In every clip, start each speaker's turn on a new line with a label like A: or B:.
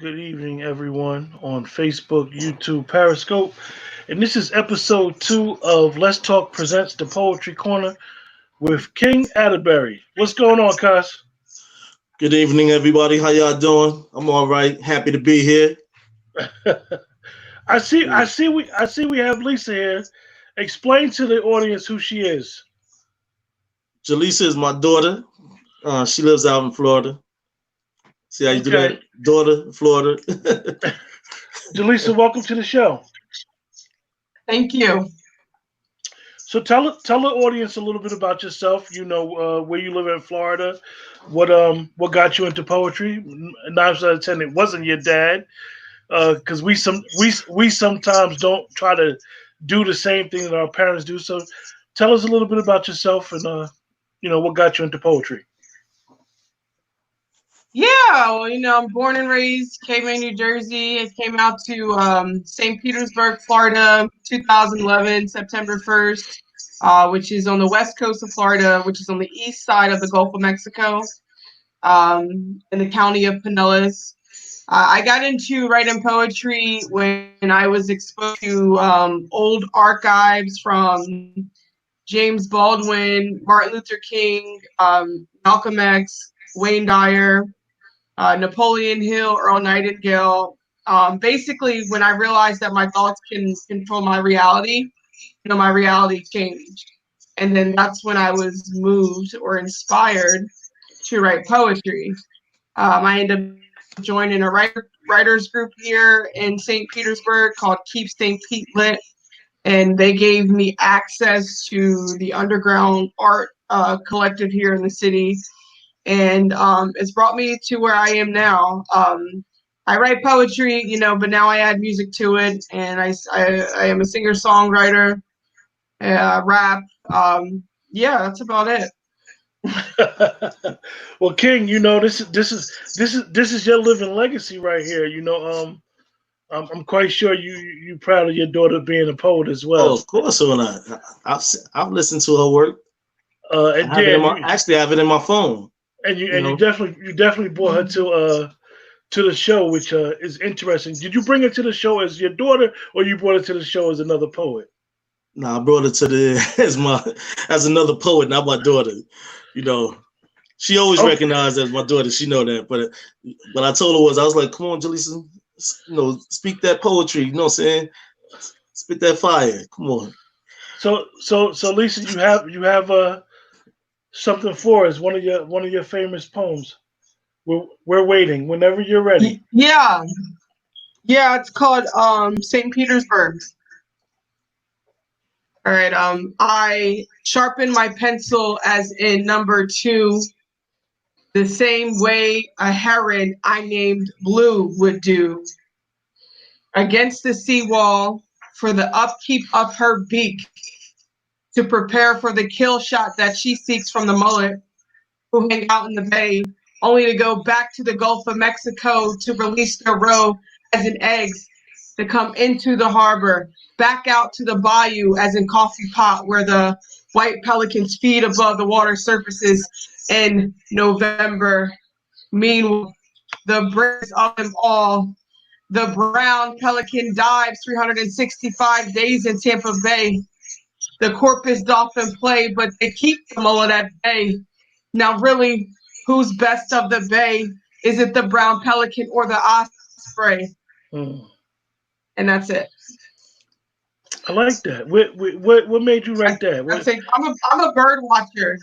A: Good evening, everyone on Facebook, YouTube, Periscope. And this is episode 2 of Let's Talk Presents the Poetry Corner with King Atterberry. What's going on, Cuz?
B: Good evening, everybody. How y'all doing? I'm all right. Happy to be here.
A: I see we have Lisa here. Explain to the audience who she is.
B: Jaleesa is my daughter. She lives out in Florida. See how you do
A: Okay.
B: that? Daughter, Florida.
A: Jaleesa, welcome to the show.
C: Thank you.
A: So tell the audience a little bit about yourself. Where you live in Florida. What got you into poetry? 9 out of 10, it wasn't your dad. Because we sometimes don't try to do the same thing that our parents do. So tell us a little bit about yourself and what got you into poetry.
C: Yeah, well, I'm born and raised Cape New Jersey. I came out to St. Petersburg, Florida, 2011, September 1st, which is on the west coast of Florida, which is on the east side of the Gulf of Mexico, in the county of Pinellas. I got into writing poetry when I was exposed to old archives from James Baldwin, Martin Luther King, Malcolm X, Wayne Dyer, Napoleon Hill, Earl Nightingale. Basically, when I realized that my thoughts can control my reality, my reality changed. And then that's when I was moved or inspired to write poetry. I ended up joining a writers group here in St. Petersburg called Keep St. Pete Lit, and they gave me access to the underground art collective here in the city, and it's brought me to where I am now. I write poetry, but now I add music to it, and I am a singer songwriter, rap. Yeah, that's about it.
A: Well, King, this is your living legacy right here. I'm quite sure you proud of your daughter being a poet as
B: Oh,
A: well.
B: of course. When I've listened to her work. I
A: And
B: have it
A: yeah,
B: in
A: and
B: my
A: you
B: actually I have it in my phone.
A: and you
B: You
A: and you
B: know.
A: definitely brought her to the show, which is interesting. Did you bring her to the show as your daughter, or you brought her to the show as another poet?
B: Now I brought it to the as another poet, not my daughter. You know. She always
A: Okay.
B: recognized as my daughter. She know that, but what I told her I was like, "Come on, Jaleesa, speak that poetry. You know what I'm saying? Spit that fire. Come on."
A: So Lisa, you have something for us. One of your famous poems. We're waiting. Whenever you're ready.
C: Yeah, yeah, it's called St. Petersburg. All right. I sharpen my pencil as in number two, the same way a heron I named Blue would do, against the seawall for the upkeep of her beak, to prepare for the kill shot that she seeks from the mullet who hang out in the bay, only to go back to the Gulf of Mexico to release their roe as in eggs, to come into the harbor, back out to the bayou as in coffee pot where the white pelicans feed above the water surfaces in November. Meanwhile, the bravest of them all, the brown pelican dives 365 days in Tampa Bay. The Corpus dolphin play, but they keep the mullet at bay. Now, really, who's best of the bay? Is it the brown pelican or the osprey?
A: Hmm.
C: And that's it.
A: I like that. What made you write that?
C: That's it. I'm a bird watcher.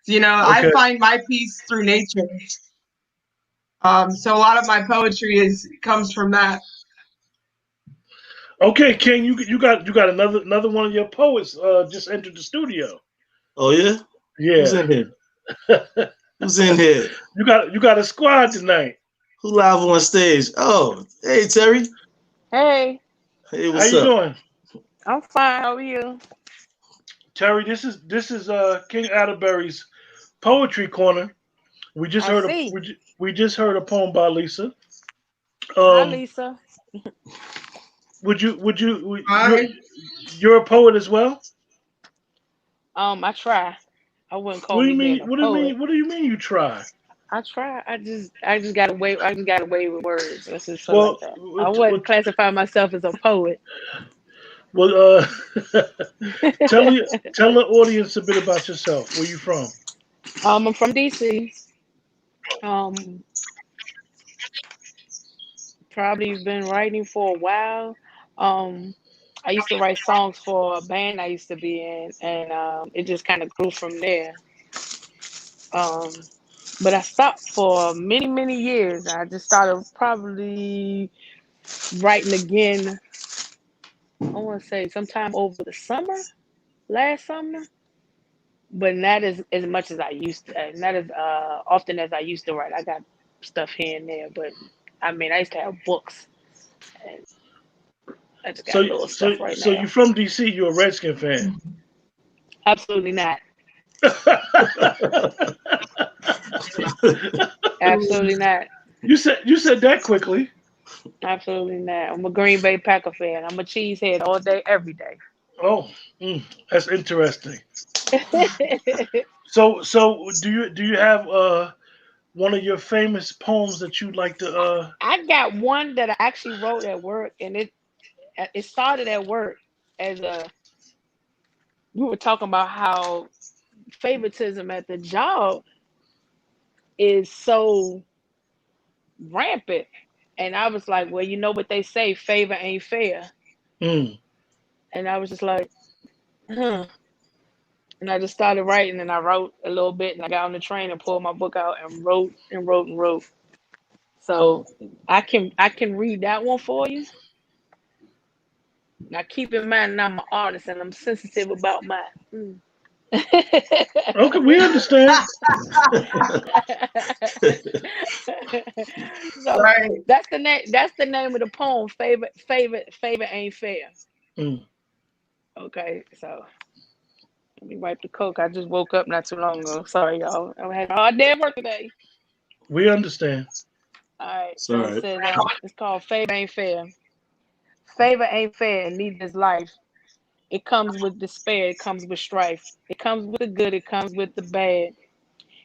C: I
A: Okay.
C: find my peace through nature. So a lot of my poetry is comes from that.
A: Okay, King, you got another one of your poets just entered the studio.
B: Oh yeah, who's
A: Yeah.
B: in here? Who's in here?
A: You got a squad tonight.
B: Who live on stage? Oh, hey Terry.
D: Hey,
B: Hey,
A: How
B: what's
A: you
B: up?
A: doing?
D: I'm fine. How are you?
A: Terry, this is King Atterberry's poetry corner. We just
D: I
A: heard
D: see.
A: we just heard a poem by Lisa.
D: Hi,
A: Um,
D: Lisa.
A: you're
C: I
A: you're a poet as well?
D: I try. I wouldn't
A: What
D: call
A: do you
D: me being
A: mean?
D: a
A: What do you
D: poet.
A: mean? What do you mean you try?
D: I try. I just got away. I just got away with words. Let's just put it like
A: Well,
D: that. I wouldn't classify myself as a poet.
A: well, tell the audience a bit about yourself. Where you from?
D: I'm from DC. Um, Probably been writing for a while. Um, I used to write songs for a band I used to be in, and it just kind of grew from there. Um, but I stopped for many, many years. I just started probably writing again. I want to say sometime over the summer, last summer, but not as much as I used to, not as often as I used to write. I got stuff here and there, but I mean, I used to have books, and I just got
A: So,
D: little
A: so,
D: stuff right
A: so you
D: now.
A: from DC? You're a Redskin fan?
D: Absolutely not. Absolutely not.
A: You said that quickly.
D: Absolutely not. I'm a Green Bay Packer fan. I'm a cheesehead all day, every day.
A: Oh, that's interesting. So do you have one of your famous poems that you'd like to
D: I got one that I actually wrote at work, and it started at work as a we were talking about how favoritism at the job is so rampant, and I was like, well, you know what they say, favor ain't fair,
A: mm,
D: and I was just like, huh. And I just started writing, and I wrote a little bit, and I got on the train and pulled my book out and wrote and wrote and wrote. So I can read that one for you. Now keep in mind I'm an artist and I'm sensitive about my
A: okay, we understand.
D: So
C: Right.
D: that's the name of the poem. Favor ain't fair.
A: Mm,
D: Okay, so let me wipe the coke. I just woke up not too long ago. Sorry, y'all. I had a hard day at work today.
A: we understand.
D: All right, so it
B: Sorry.
D: says it's called Favor Ain't Fair. Favor ain't fair, and neither is life. It comes with despair. It comes with strife. It comes with the good. It comes with the bad.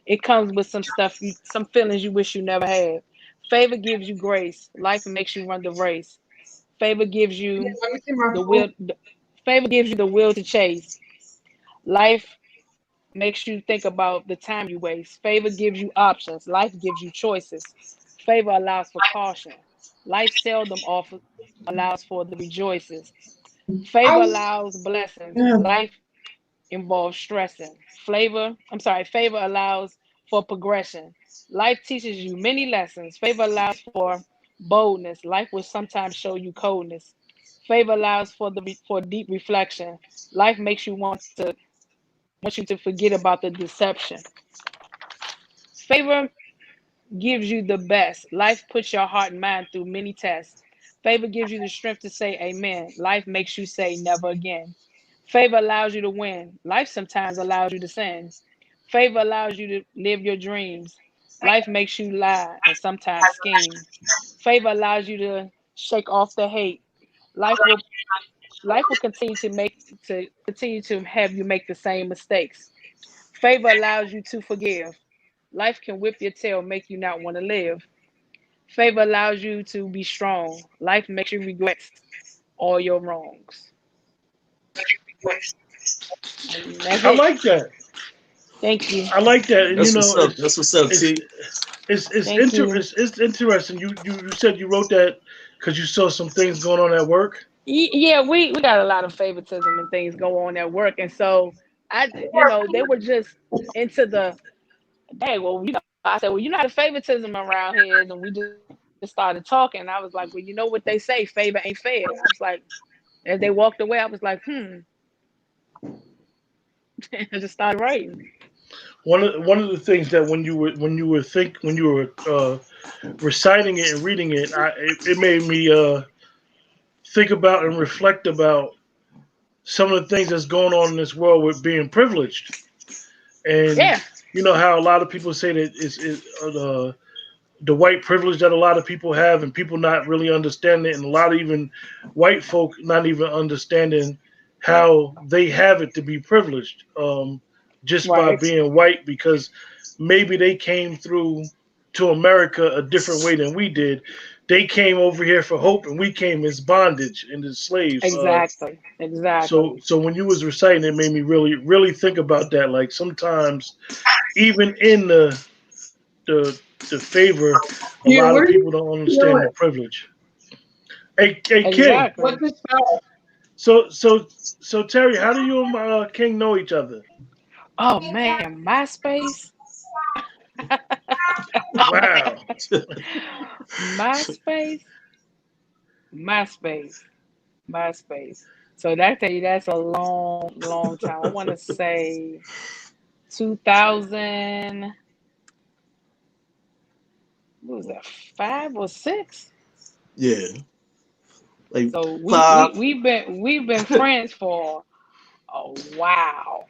D: It comes with some stuff, some feelings you wish you never had. Favor gives you grace. Life makes you run the race. Favor gives
C: Yeah,
D: you
C: let me see my
D: the
C: phone.
D: will. Favor gives you the will to chase. Life makes you think about the time you waste. Favor gives you options. Life gives you choices. Favor allows for caution. Life seldom allows for the rejoices. Favor
C: Oh,
D: allows blessings.
C: yeah.
D: Life involves stressing. Favor allows for progression. Life teaches you many lessons. Favor allows for boldness. Life will sometimes show you coldness. Favor allows for deep reflection. Life makes you want you to forget about the deception. Favor gives you the best. Life puts your heart and mind through many tests. Favor gives you the strength to say amen. Life makes you say never again. Favor allows you to win. Life sometimes allows you to sin. Favor allows you to live your dreams. Life makes you lie and sometimes scheme. Favor allows you to shake off the hate. Life will life will continue to have you make the same mistakes. Favor allows you to forgive. Life can whip your tail, make you not want to live. Favor allows you to be strong. Life makes you regret all your wrongs. And that's
A: I
D: it.
A: like that.
D: Thank you.
A: I like that, and
B: That's what's up. That's what's up,
A: it's
B: T.
D: Thank you.
A: it's interesting. You said you wrote that because you saw some things going on at work.
D: Yeah, we got a lot of favoritism and things go on at work, and so they were just into the hey, well, I said, well, you know how the favoritism around here is, and we just started talking. I was like, well, you know what they say, favor ain't fair. I was like, as they walked away, I was like, I just started writing.
A: One of the things that when you were reciting it and reading it, it made me think about and reflect about some of the things that's going on in this world with being privileged, and
D: Yeah,
A: you know how a lot of people say that the white privilege that a lot of people have, and people not really understanding it, and a lot of even white folk not even understanding how they have it to be privileged, just by
D: right.
A: being white, because maybe they came through to America a different way than we did. They came over here for hope, and we came as bondage and as slaves.
D: Exactly. Exactly.
A: So when you was reciting, it made me really think about that. Like sometimes, even in the favor, a
C: Yeah,
A: lot of
C: where do you
A: people don't
C: feel
A: understand the
C: it?
A: privilege. Hey King.
D: Exactly.
C: What's the spell?
A: So so so Terry, how do you and King know each other?
D: Oh man, MySpace.
A: Wow.
D: MySpace. MySpace. MySpace. So that tell you that's a long, long time. I want to say 2000. What was that? 5 or 6.
B: Yeah, like
D: So we we
B: 5.
D: we've been friends for a while.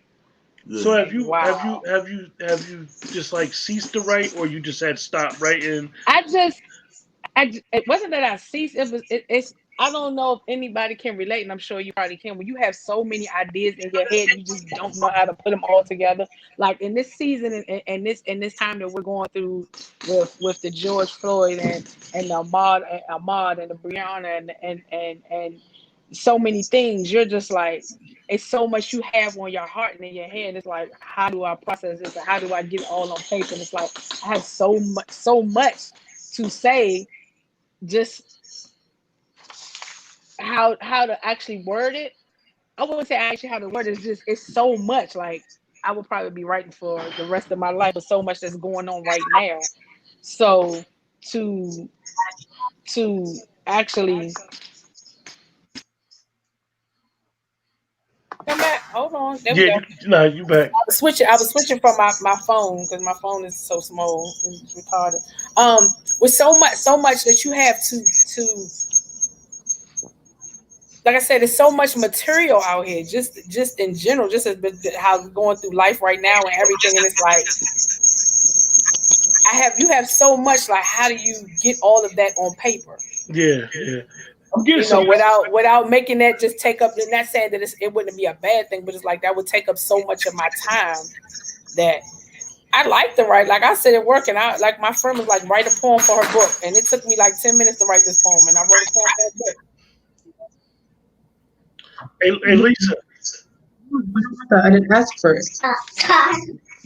A: So
B: Yeah.
A: have
D: A while.
A: you just like ceased to write, or you just had stopped writing?
D: I just it wasn't that I ceased. It's I don't know if anybody can relate, and I'm sure you probably can. When you have so many ideas in your head, you just don't know how to put them all together. Like in this season and this time that we're going through with the George Floyd and the Ahmad and the Breonna and so many things, you're just like it's so much you have on your heart and in your head. It's like, how do I process this? And how do I get it all on paper? And it's like I have so much to say, just how to actually word it. I wouldn't say actually how to word it. It's just it's so much. Like I would probably be writing for the rest of my life, but so much that's going on right now. So to to actually come back. Hold on. There we
A: Yeah,
D: go.
A: you back.
D: I was switching from my phone because my phone is so small and retarded. With so much that you have to like I said, there's so much material out here, just in general, just as how we're going through life right now and everything. And it's like you have so much. Like, how do you get all of that on paper?
A: Yeah, yeah. I'm getting some.
D: Without making that just take up. And not saying that it wouldn't be a bad thing, but it's like that would take up so much of my time that I like to write. Like I said at work, and I like my friend was like, write a poem for her book, and it took me like 10 minutes to write this poem, and I wrote a poem for her book.
A: Hey Lisa.
C: I didn't ask for it.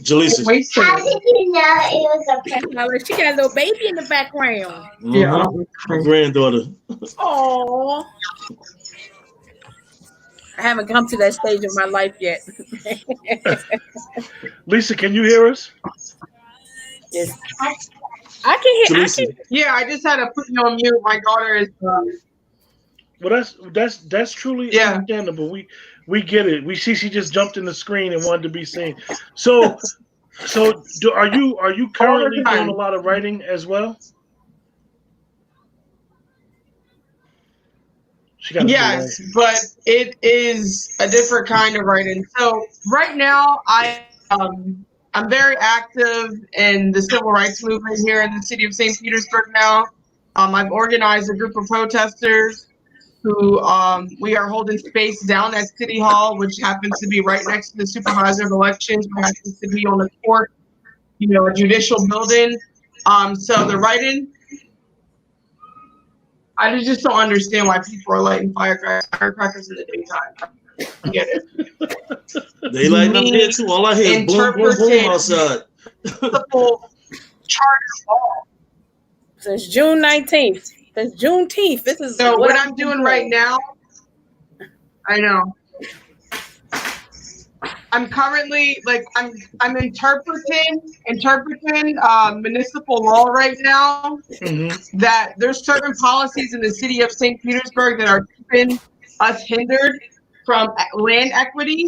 B: Jaleesa.
C: How
E: did you know it was a
D: Like, she got a little baby in the background.
C: Yeah.
B: My granddaughter.
D: Oh, I haven't come to that stage of my life yet.
A: Lisa, can you hear us?
D: Yes. I can hear.
B: Jaleesa.
C: Yeah, I just had to put you on mute. My daughter is.
A: Well, that's truly
C: Yeah.
A: understandable. We get it. We see she just jumped in the screen and wanted to be seen. So are you currently doing a lot of writing as well? She got a
C: Yes, but it is a different kind of writing. So right now, I'm very active in the civil rights movement here in the city of St. Petersburg now. I've organized a group of protesters who we are holding space down at City Hall, which happens to be right next to the supervisor of elections, which happens to be on the court, a judicial building. So the writing, I just don't understand why people are lighting firecrackers in the daytime. I get it.
B: They lighting up here too. All I hear is boom, boom, boom outside.
C: Multiple charter law.
D: Since June 19th. Since Juneteenth. This is
C: So what I'm doing right now. I know. I'm currently I'm interpreting municipal law right now.
A: Mm-hmm.
C: That there's certain policies in the city of St. Petersburg that are keeping us hindered from land equity.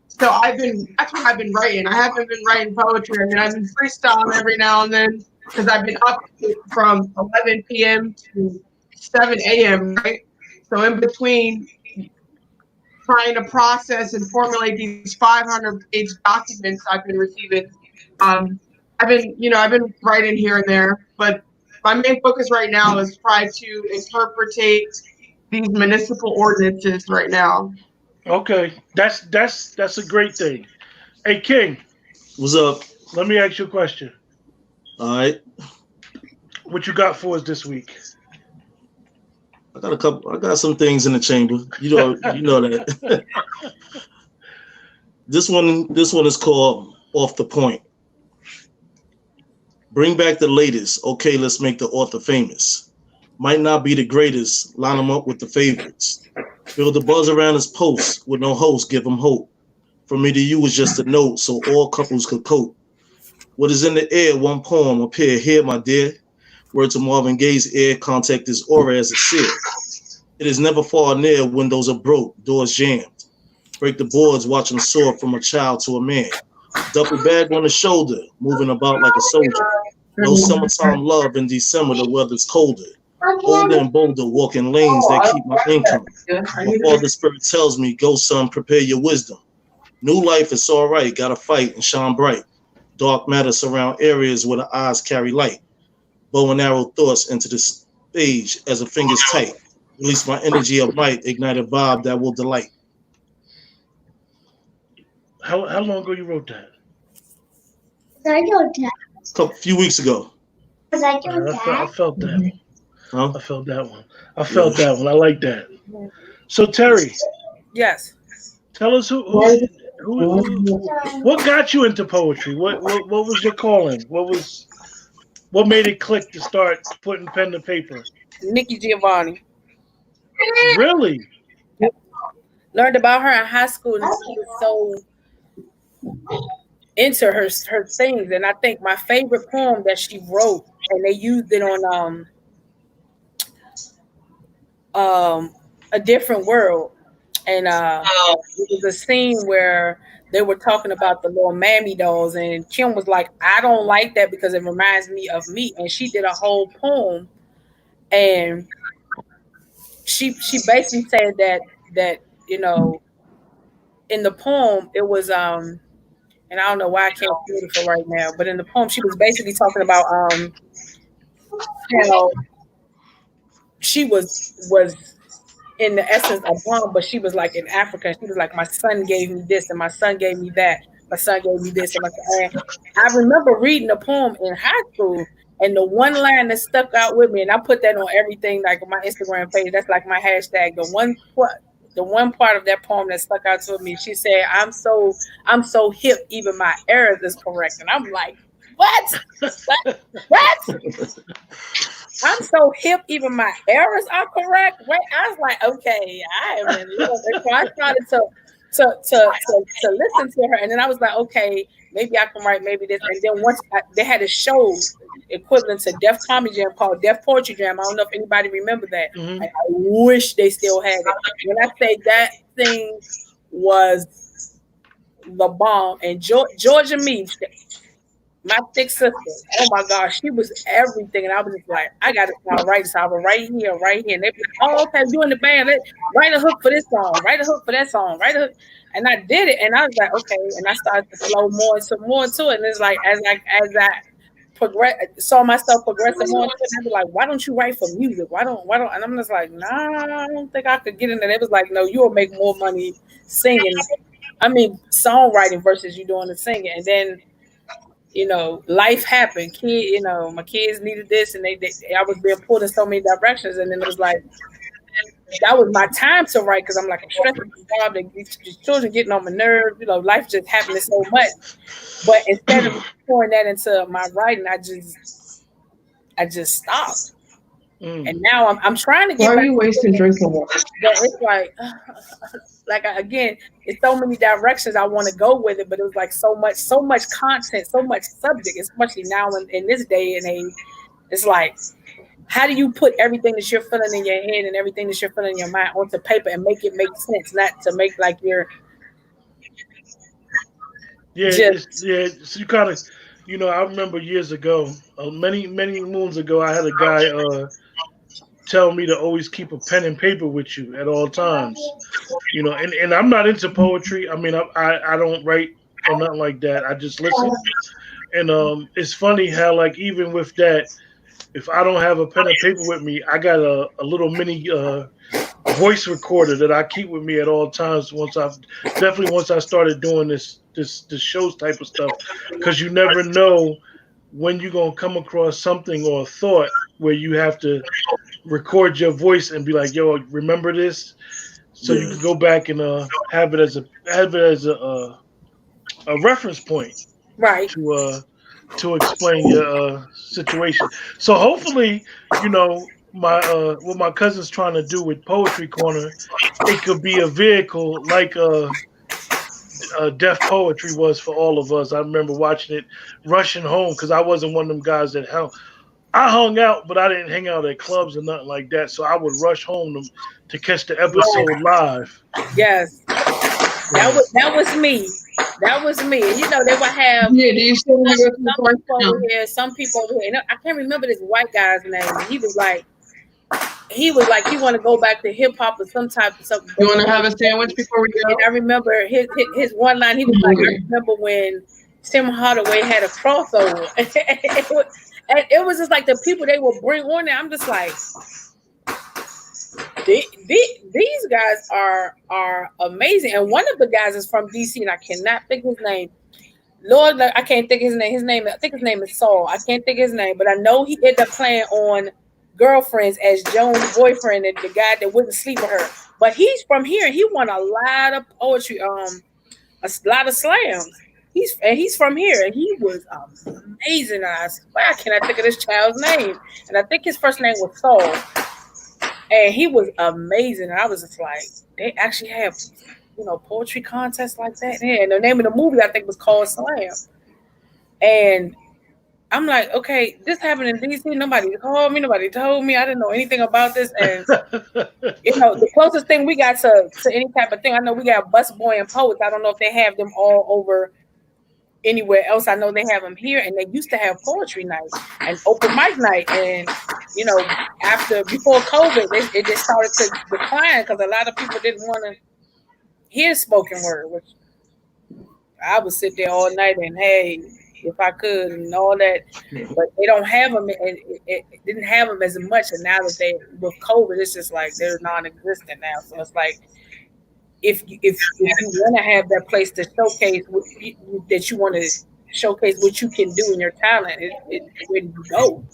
C: So that's what I've been writing. I haven't been writing poetry. I mean, I've been freestyling every now and then because I've been up from 11 p.m. to 7 a.m. Right. So in between trying to process and formulate these 500-page documents I've been receiving, I've been writing here and there, but my main focus right now is try to interpretate these municipal ordinances right now.
A: Okay, that's a great thing. Hey King,
B: What's up?
A: Let me ask you a question.
B: All right.
A: What you got for us this week?
B: I got a couple. I got some things in the chamber. You know that. This one is called Off the Point. Bring back the latest. Okay, let's make the author famous. Might not be the greatest. Line them up with the favorites. Build a buzz around his posts with no host. Give him hope. From me to you is just a note, so all couples could cope. What is in the air? One poem appear here, my dear. Word to Marvin Gaye's ear. Contact his aura as a seer. It is never far near. Windows are broke. Doors jammed. Break the boards. Watch him soar from a child to a man. Duffel bag on the shoulder, moving about like a soldier. No summertime love in December, the weather's colder. Older and bolder, walking lanes that keep my income. My father's spirit tells me, go son, prepare your wisdom. New life is all right, gotta fight and shine bright. Dark matter surround areas where the eyes carry light. Bow and arrow thoughts into the stage as the fingers tight. Release my energy of might, ignite a vibe that will delight.
A: How long ago you wrote that?
E: I don't know.
B: A few weeks ago.
E: I
A: I felt that one.
B: Huh?
A: I felt that one. I felt that one. I like that. So Terry,
F: Yes.
A: tell us what got you into poetry? What was your calling? What made it click to start putting pen to paper?
F: Nikki Giovanni.
A: Really?
F: Learned about her in high school and she was so into her things. And I think my favorite poem that she wrote, and they used it on A Different World. And it was a scene where they were talking about the little mammy dolls, and Kim was like, I don't like that because it reminds me of me. And she did a whole poem, and she basically said that in the poem it was and I don't know why I can't do it for right now, but in the poem she was basically talking about how she was in the essence a bomb, but she was like in Africa. She was like, my son gave me this and my son gave me that. My son gave me this and I remember reading the poem in high school, and the one line that stuck out with me, and I put that on everything, like on my Instagram page. That's like my hashtag. The one part of that poem that stuck out to me. She said, "I'm so hip, even my errors is correct." And I'm like, what? What? I'm so hip, even my errors are correct. Wait, I was like, okay, I am in love. And so I started to listen to her, and then I was like, okay, maybe I can write maybe this. And then they had a show equivalent to Def Comedy Jam called Def Poetry Jam. I don't know if anybody remember that.
A: Mm-hmm.
F: I wish they still had it. When I say that thing was the bomb, and Georgia Meade, my thick sister, oh my gosh, she was everything. And I was just like, I got to start writing. So I was right here. And they be like, oh, okay, you in the band. Write a hook for this song. Write a hook for that song. Write a hook. And I did it. And I was like, okay. And I started to flow more into it. And it's like, as I saw myself progressing more into it, I was like, why don't you write for music? Why don't? And I'm just like, nah, I don't think I could get into that. It was like, no, you'll make more money singing. I mean, songwriting versus you doing the singing. And then, life happened. My kids needed this, and I was being pulled in so many directions, and then it was like that was my time to write because I'm like, I'm stressed with the job, these children getting on my nerves. Life just happening so much. But instead of pouring that into my writing, I just stopped. And now I'm trying to get.
C: Why are you wasting drinking water?
F: But it's like again, it's so many directions I want to go with it, but it was like so much content, so much subject, especially now in this day and age. It's like, how do you put everything that you're feeling in your head and everything that you're feeling in your mind onto paper and make it make sense, not to make like you're
A: So you kind of, I remember years ago, many moons ago, I had a guy tell me to always keep a pen and paper with you at all times. And I'm not into poetry. I mean, I don't write or nothing like that. I just listen. And it's funny how, like, even with that, if I don't have a pen and paper with me, I got a little mini voice recorder that I keep with me at all times. Once I started doing this this shows type of stuff, because you never know when you're gonna come across something or a thought where you have to record your voice and be like, "Yo, remember this," so you
B: Yeah.
A: can go back and have it as a reference point
F: Right.
A: to explain your situation. So hopefully, you know, my what my cousin's trying to do with Poetry Corner, it could be a vehicle like Deaf Poetry was for all of us. I remember watching it rushing home because I wasn't one of them guys that I hung out, but I didn't hang out at clubs or nothing like that. So I would rush home to catch the episode live.
F: Yes. That was me. That was me. And they would have
C: Yeah, do you still
F: some,
C: remember
F: some people over here, some people over here. And I can't remember this white guy's name. He want to go back to hip hop or some type of something.
C: You want to have a sandwich before we
F: And
C: go?
F: I remember his one line. He was like, I remember when Tim Hardaway had a crossover. And it was just like the people they would bring on there. I'm just like, these guys are amazing. And one of the guys is from DC, and I cannot think his name. Lord, I can't think his name. I think his name is Saul. I can't think his name, but I know he ended up playing on Girlfriends as Joan's boyfriend and the guy that wouldn't sleep with her. But he's from here, and he won a lot of poetry, a lot of slams. He's from here, and he was amazing. I swear I cannot think of this child's name, and I think his first name was Saul. And he was amazing. And I was just like, they actually have, poetry contests like that. Yeah, and the name of the movie I think was called Slam. And I'm like, okay, this happened in DC. Nobody called me. Nobody told me. I didn't know anything about this. And the closest thing we got to any type of thing, I know we got Busboy and Poets. I don't know if they have them all over anywhere else. I know they have them here, and they used to have poetry night and open mic night. And before COVID, it just started to decline because a lot of people didn't want to hear spoken word, which I would sit there all night and hey, if I could and all that, but they don't have them, and it didn't have them as much. And now that with COVID, it's just like they're non-existent now. So it's like if you want to have that place to showcase that you want to showcase what you can do in your talent, it's where you go.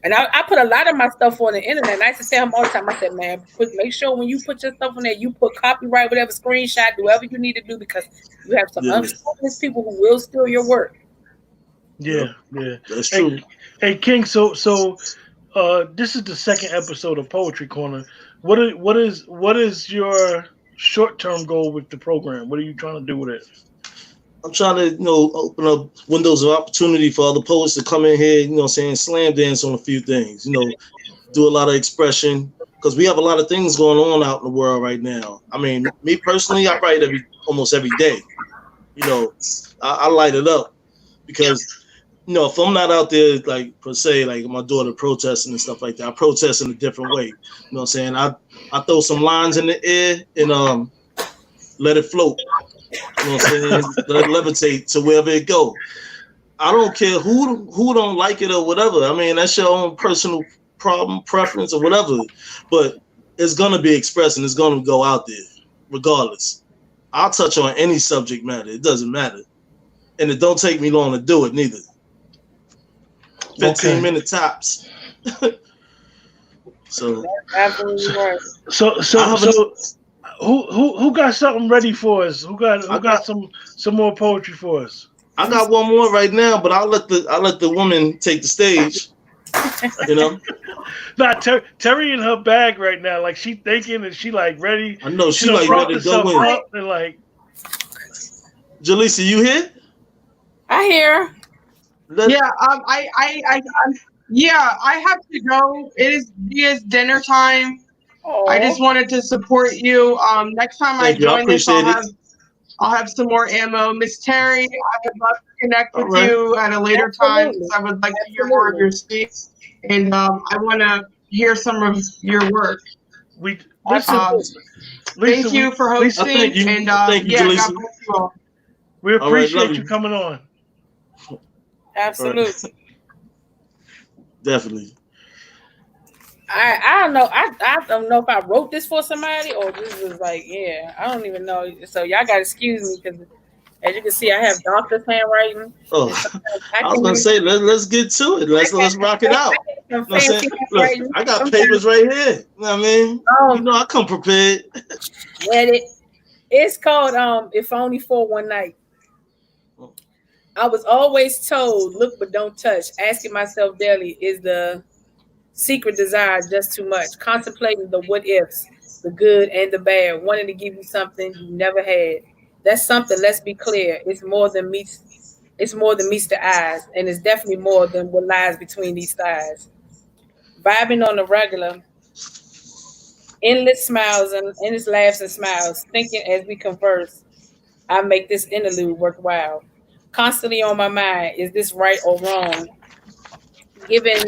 F: And I put a lot of my stuff on the internet. And I used to tell him all the time, I said, man, make sure when you put your stuff on there, you put copyright, whatever, screenshot, do whatever you need to do, because you have some unscrupulous people who will steal your work.
A: Yeah.
B: That's true.
A: Hey King, so this is the second episode of Poetry Corner. What is your short-term goal with the program? What are you trying to do with it?
B: I'm trying to, open up windows of opportunity for other poets to come in here, slam dance on a few things, do a lot of expression, because we have a lot of things going on out in the world right now. I mean, me personally, I write almost every day. I light it up because, if I'm not out there, like, per se, like my daughter protesting and stuff like that, I protest in a different way. You know what I'm saying? I throw some lines in the air and let it float. You know what I'm saying? Let it levitate to wherever it go. I don't care who don't like it or whatever. I mean, that's your own personal problem, preference, or whatever. But it's gonna be expressed and it's gonna go out there, regardless. I'll touch on any subject matter. It doesn't matter, and it don't take me long to do it neither. 15-minute tops. So
F: absolutely right.
A: So who got something ready for us? Who got some more poetry for us?
B: I got one more right now, but I'll let the woman take the stage.
A: Nah, Terry in her bag right now, like she thinking and she like ready.
B: I know she like ready to go in.
A: And like,
B: Jaleesa, you here?
F: I hear.
C: I have to go. It is dinner time.
F: Oh.
C: I just wanted to support you. Next time I join this, I'll have some more ammo. Miss Terry, I would love to connect with you at a later time. I would like to hear more of your speech, and I want to hear some of your work. Thank you for hosting.
B: Thank you,
C: and
B: God bless
C: you all.
A: We appreciate you coming on.
F: Absolutely.
B: Right. Definitely.
F: I don't know. I don't know if I wrote this for somebody or this was like, I don't even know. So y'all gotta excuse me because As you can see, I have doctor's handwriting,
B: Oh,
F: and sometimes I
B: I was
F: can
B: gonna
F: use
B: say let's get to it. Let's rock it out.
F: some
B: You know what I'm saying?
F: fancy
B: Look,
F: handwriting.
B: I got
F: Sometimes,
B: papers right here. You know what I mean? You
F: um,
B: know, I come prepared.
F: and it's called "If Only for One Night." I was always told, "Look but don't touch." Asking myself daily, is the secret desire just too much? Contemplating the what ifs, the good and the bad, wanting to give you something you never had. That's something. Let's be clear. It's more than meets. It's more than meets the eyes, and it's definitely more than what lies between these thighs. Vibing on the regular, endless smiles and endless laughs and smiles, thinking as we converse, I make this interlude worthwhile. Constantly on my mind, is this right or wrong? Given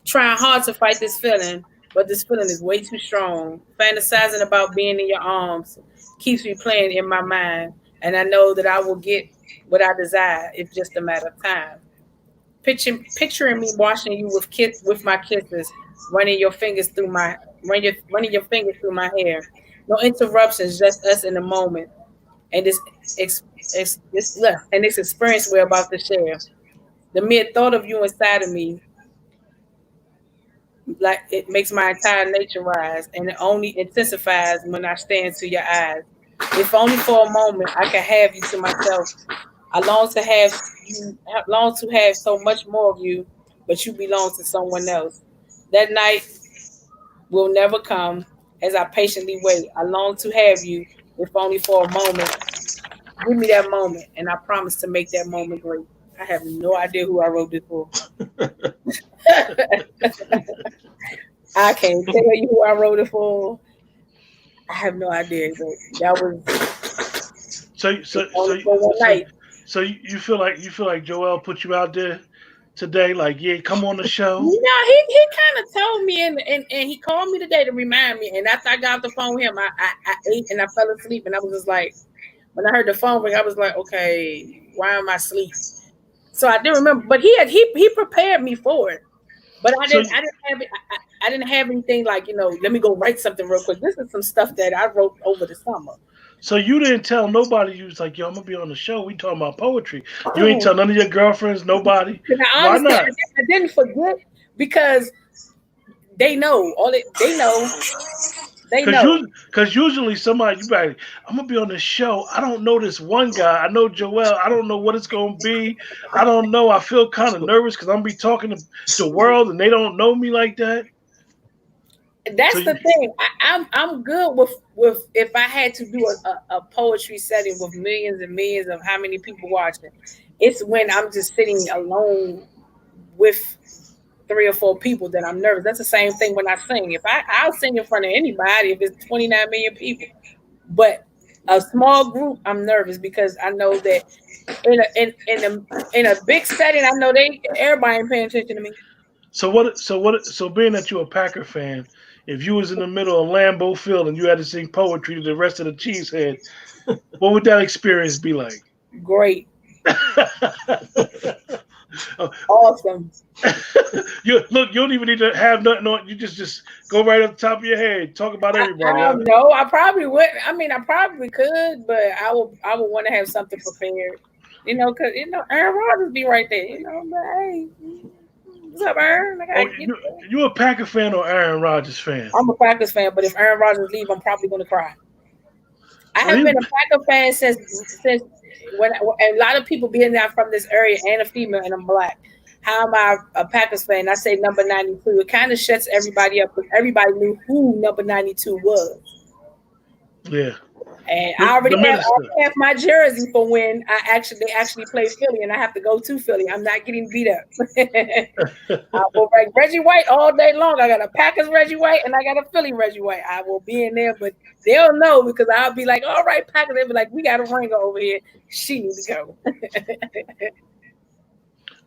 F: trying hard to fight this feeling, but this feeling is way too strong. Fantasizing about being in your arms keeps me playing in my mind, and I know that I will get what I desire. It's just a matter of time. Picturing me washing you with my kisses, running your fingers through my running your fingers through my hair. No interruptions, just us in the moment, and this experience we're about to share. The mere thought of you inside of me, like it makes my entire nature rise, and it only intensifies when I stare into your eyes. If only for a moment I can have you to myself. I long to have so much more of you, but you belong to someone else. That night will never come as I patiently wait. I long to have you, if only for a moment. Give me that moment, and I promise to make that moment great. I have no idea who I wrote this for. I can't tell you who I wrote it for. I have no idea, but that was
A: So so
F: it's
A: so
F: only for one
A: so
F: night.
A: so you feel like Joel put you out there today? Like, yeah, come on the show.
F: No, he kind of told me and he called me today to remind me. And after I got off the phone with him, I ate and I fell asleep. And I was just like, when I heard the phone ring, I was like, okay, why am I asleep? So I didn't remember, but he prepared me for it. But
A: So
F: I didn't have anything like let me go write something real quick. This is some stuff that I wrote over the summer.
A: so you didn't tell nobody. You was like, yo, I'm gonna be on the show. We talking about poetry. You ain't
F: Oh,
A: tell none of your girlfriends, nobody.
F: and I
A: Why
F: honestly
A: not?
F: I didn't forget because they know they know they
A: Cause
F: know.
A: you, cause usually somebody you be like, I'm gonna be on this show. I don't know this one guy. I know Joel. I don't know what it's gonna be. I don't know. I feel kind of nervous because I'm gonna be talking to the world and they don't know me like that. So
F: That's
A: you,
F: the thing. I'm good with if I had to do a poetry setting with millions and millions of how many people watching. It's when I'm just sitting alone with three or four people that I'm nervous. That's the same thing when I sing. If I'll sing in front of anybody if it's 29 million people, but a small group I'm nervous because I know that in a big setting I know they everybody ain't paying attention to me.
A: so being that you're a Packer fan, if you was in the middle of Lambeau Field and you had to sing poetry to the rest of the Cheesehead, what would that experience be like?
F: Great, awesome.
A: You look, you don't even need to have nothing on. You just go right up the top of your head, talk about everybody.
F: I
A: Huh?
F: don't know. I probably would. I mean, I probably could, but I would want to have something prepared. Because Aaron Rodgers be right there. But hey, what's up, Aaron? I
A: Oh,
F: gotta get there.
A: you a Packer fan or Aaron Rodgers fan?
F: I'm a Packers fan, but if Aaron Rodgers leave, I'm probably gonna cry. I
A: Well,
F: have been a Packer fan since when and a lot of people being there from this area and a female and I'm black. How am I a Packers fan? I say number 92. It kind of shuts everybody up because everybody knew who number 92 was.
A: yeah,
F: And
A: the
F: I
A: minister.
F: already have my jersey for when they actually play Philly, and I have to go to Philly. I'm not getting beat up. I will rank Reggie White all day long. I got a Packers Reggie White and I got a Philly Reggie White. I will be in there, but they'll know because I'll be like, "All right, Packers." They'll be like, "We got a ringer over here. She needs to go."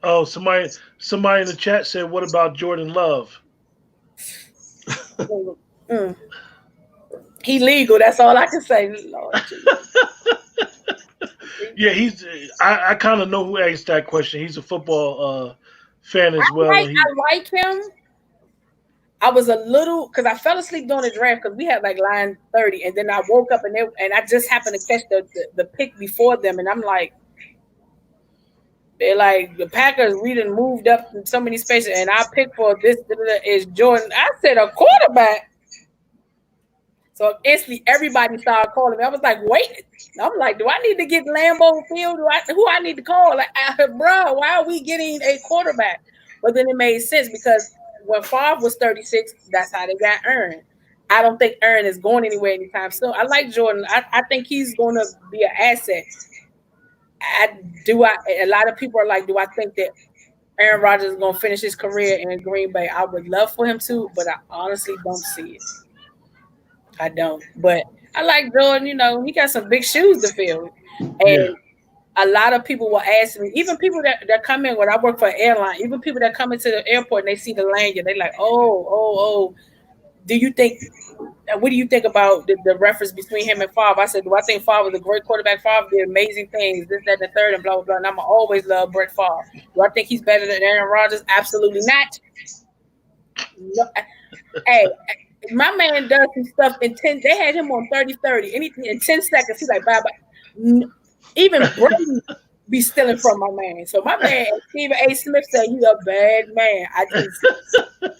A: Oh, somebody in the chat said, "What about Jordan Love?"
F: Mm. He legal. That's all I can say. Lord Jesus.
A: Yeah, he's. I kind of know who asked that question. He's a football fan as well, and he.
F: I like him. I was a little because I fell asleep during the draft because we had like line 30, and then I woke up and I just happened to catch the pick before them, and I'm like, they're like the Packers. We done moved up in so many spaces, and I picked for this is Jordan. I said a quarterback. So instantly everybody started calling me. I was like, wait. I'm like, do I need to get Lambeau Field? Who I need to call? Like, bro, why are we getting a quarterback? But then it made sense because when Favre was 36, that's how they got Aaron. I don't think Aaron is going anywhere anytime soon. I like Jordan. I think he's going to be an asset. A lot of people are like, do I think that Aaron Rodgers is going to finish his career in Green Bay? I would love for him to, but I honestly don't see it. I don't. But I like Jordan. He got some big shoes to fill. And a lot of people will ask me, even people that come in when I work for an airline, even people that come into the airport and they see the lanyard, they like, oh. What do you think about the reference between him and Favre? I said, do I think Favre was a great quarterback? Favre did amazing things, this, that, and the third, and blah, blah, blah. And I'm always love Brett Favre. Do I think he's better than Aaron Rodgers? Absolutely not. No. Hey, my man does some stuff in 10. They had him on 30-30. Anything in 10 seconds, he's like, bye. Even Brady be stealing from my man. So my man, Stephen A. Smith, said he's a bad man.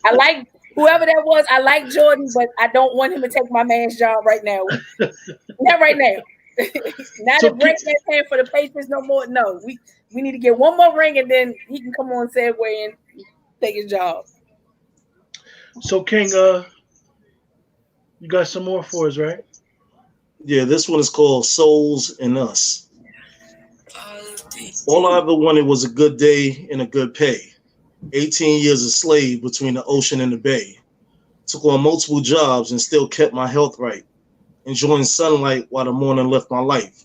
F: I like whoever that was. I like Jordan, but I don't want him to take my man's job right now. Not right now. Not a break that hand for the Patriots no more. No, we need to get one more ring and then he can come on Segway and take his job.
A: So King, you got some more for us, right?
B: Yeah, this one is called Souls and Us. All I ever wanted was a good day and a good pay. 18 years a slave between the ocean and the bay. Took on multiple jobs and still kept my health right. Enjoying sunlight while the morning left my life.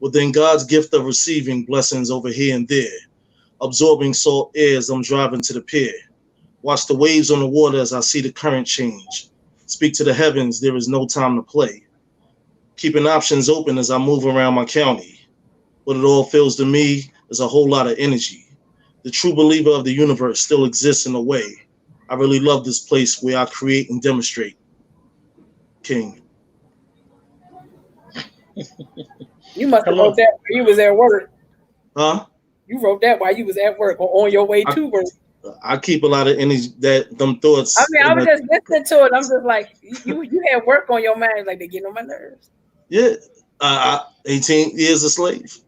B: Within God's gift of receiving blessings over here and there. Absorbing salt air as I'm driving to the pier. Watch the waves on the water as I see the current change. Speak to the heavens, there is no time to play. Keeping options open as I move around my county. What it all feels to me is a whole lot of energy. The true believer of the universe still exists in a way. I really love this place where I create and demonstrate. King.
F: You must have wrote that while you was at work.
B: Huh?
F: You wrote that while you was at work or on your way to work.
B: I keep a lot of energy, them thoughts.
F: I mean, I was just listening to it. I'm just like, you had work on your mind, like they get on my nerves.
B: Yeah, 18 years a slave.